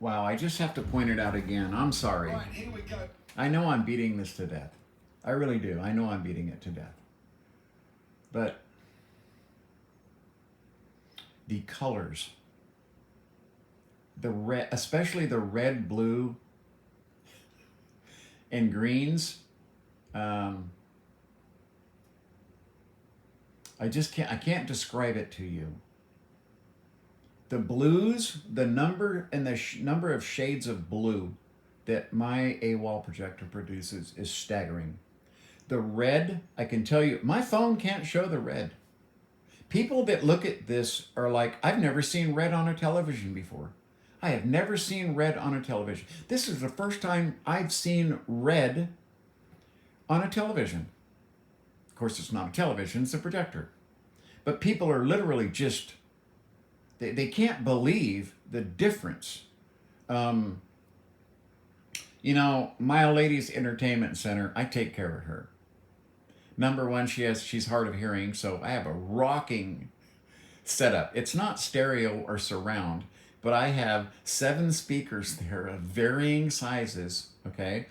Wow, I just have to point it out again. I'm sorry. Right, here we go. I know I'm beating this to death. I really do. I know I'm beating it to death. But the colors, the red, especially the red, blue, and greens, um, I can't describe it to you. The blues, the number and the number of shades of blue that my AWOL projector produces is staggering. The red, I can tell you, my phone can't show the red. People that look at this are like, I've never seen red on a television before. I have never seen red on a television. This is the first time I've seen red on a television. Of course, it's not a television, it's a projector. But people are literally just, they can't believe the difference. Um, my lady's entertainment center, I take care of her. Number one, she's hard of hearing, so I have a rocking setup. It's not stereo or surround, but I have 7 speakers there of varying sizes, okay?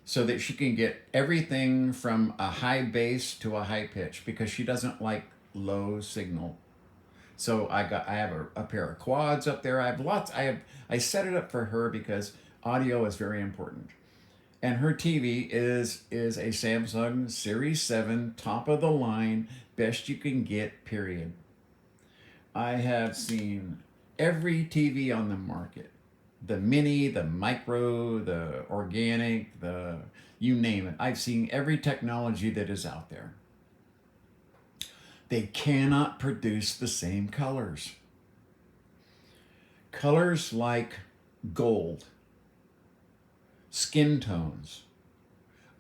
So that she can get everything from a high bass to a high pitch because she doesn't like low signal. So I have a pair of quads up there. I set it up for her because audio is very important. And her TV is a Samsung Series 7, top of the line, best you can get, period. I have seen every TV on the market. The mini, the micro, the organic, the you name it. I've seen every technology that is out there. They cannot produce the same colors. Colors like gold, skin tones.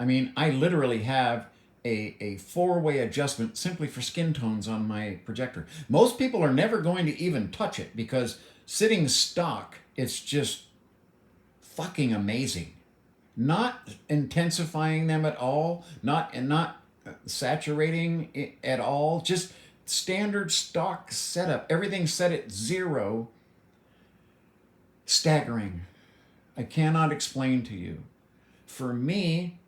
I mean, I literally have a 4-way adjustment simply for skin tones on my projector. Most people are never going to even touch it because sitting stock, it's just fucking amazing. Not intensifying them at all, not saturating it at all, just standard stock setup. Everything set at 0, staggering. I cannot explain to you. For me,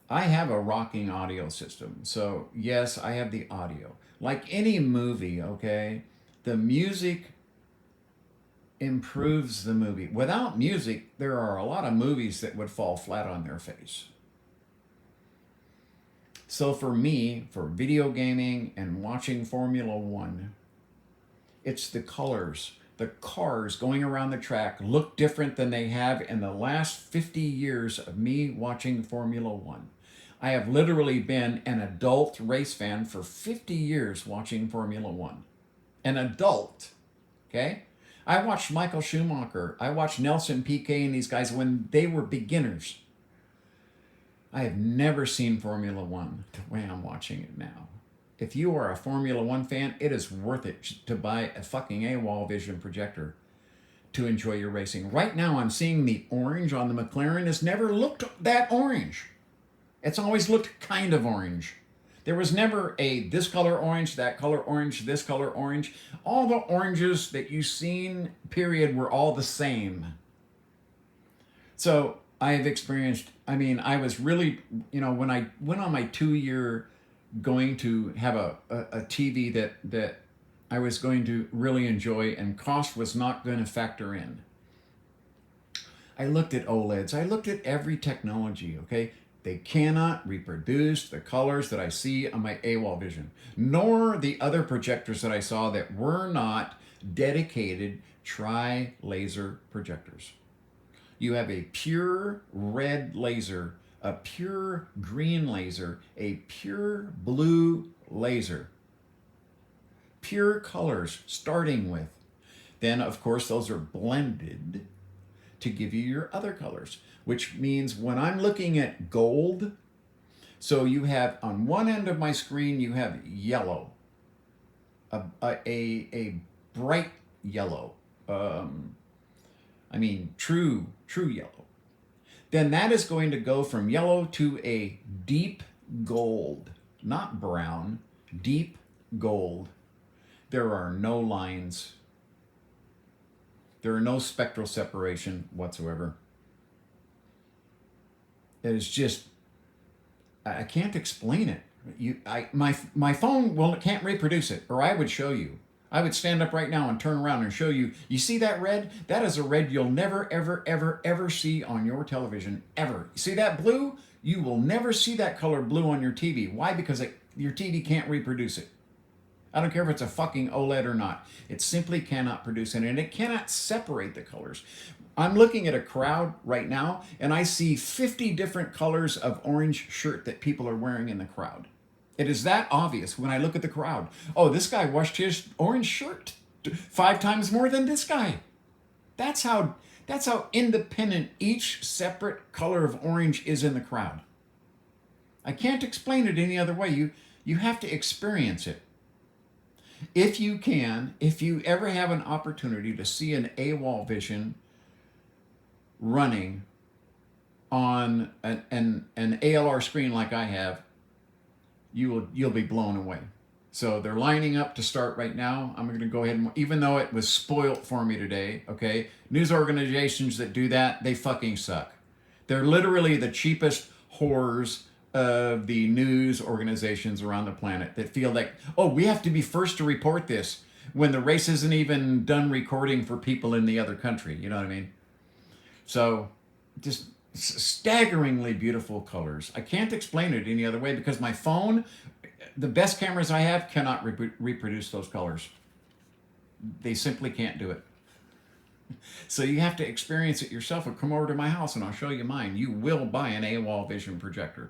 I have a rocking audio system. So, yes, I have the audio. Like any movie, okay? The music improves the movie. Without music, there are a lot of movies that would fall flat on their face. So, for me, for video gaming and watching Formula One, it's the colors. The cars going around the track look different than they have in the last 50 years of me watching Formula One. I have literally been an adult race fan for 50 years watching Formula One. An adult, okay? I watched Michael Schumacher. I watched Nelson Piquet and these guys when they were beginners. I have never seen Formula One the way I'm watching it now. If you are a Formula One fan, it is worth it to buy a fucking AWOL Vision projector to enjoy your racing. Right now, I'm seeing the orange on the McLaren has never looked that orange. It's always looked kind of orange. There was never a this color orange, that color orange, this color orange. All the oranges that you've seen, period, were all the same. So I've experienced, I was really, when I went on my 2-year going to have a TV that I was going to really enjoy and cost was not going to factor in. I looked at OLEDs. I looked at every technology, okay? They cannot reproduce the colors that I see on my AWOL Vision, nor the other projectors that I saw that were not dedicated tri-laser projectors. You have a pure red laser, a pure green laser, a pure blue laser. Pure colors starting with. Then, of course, those are blended to give you your other colors, which means when I'm looking at gold, so you have on one end of my screen, you have yellow, a bright yellow, true yellow. Then that is going to go from yellow to a deep gold, not brown, deep gold. There are no lines. There are no spectral separation whatsoever. It is just, I can't explain it. My phone can't reproduce it, or I would show you. I would stand up right now and turn around and show you. You see that red? That is a red you'll never, ever, ever, ever see on your television, ever. See that blue? You will never see that color blue on your TV. Why? Because your TV can't reproduce it. I don't care if it's a fucking OLED or not. It simply cannot produce it, and it cannot separate the colors. I'm looking at a crowd right now, and I see 50 different colors of orange shirt that people are wearing in the crowd. It is that obvious when I look at the crowd. Oh, this guy washed his orange shirt 5 times more than this guy. That's how independent each separate color of orange is in the crowd. I can't explain it any other way. You have to experience it. If you ever have an opportunity to see an AWOL vision running on an ALR screen like I have, you'll be blown away. So they're lining up to start right now. I'm going to go ahead and, even though it was spoiled for me today, okay, news organizations that do that, they fucking suck. They're literally the cheapest whores of the news organizations around the planet that feel like, oh, we have to be first to report this when the race isn't even done recording for people in the other country. You know what I mean? So just staggeringly beautiful colors. I can't explain it any other way because my phone, the best cameras I have, cannot reproduce those colors. They simply can't do it. So you have to experience it yourself, or come over to my house and I'll show you mine. You will buy an AWOL vision projector.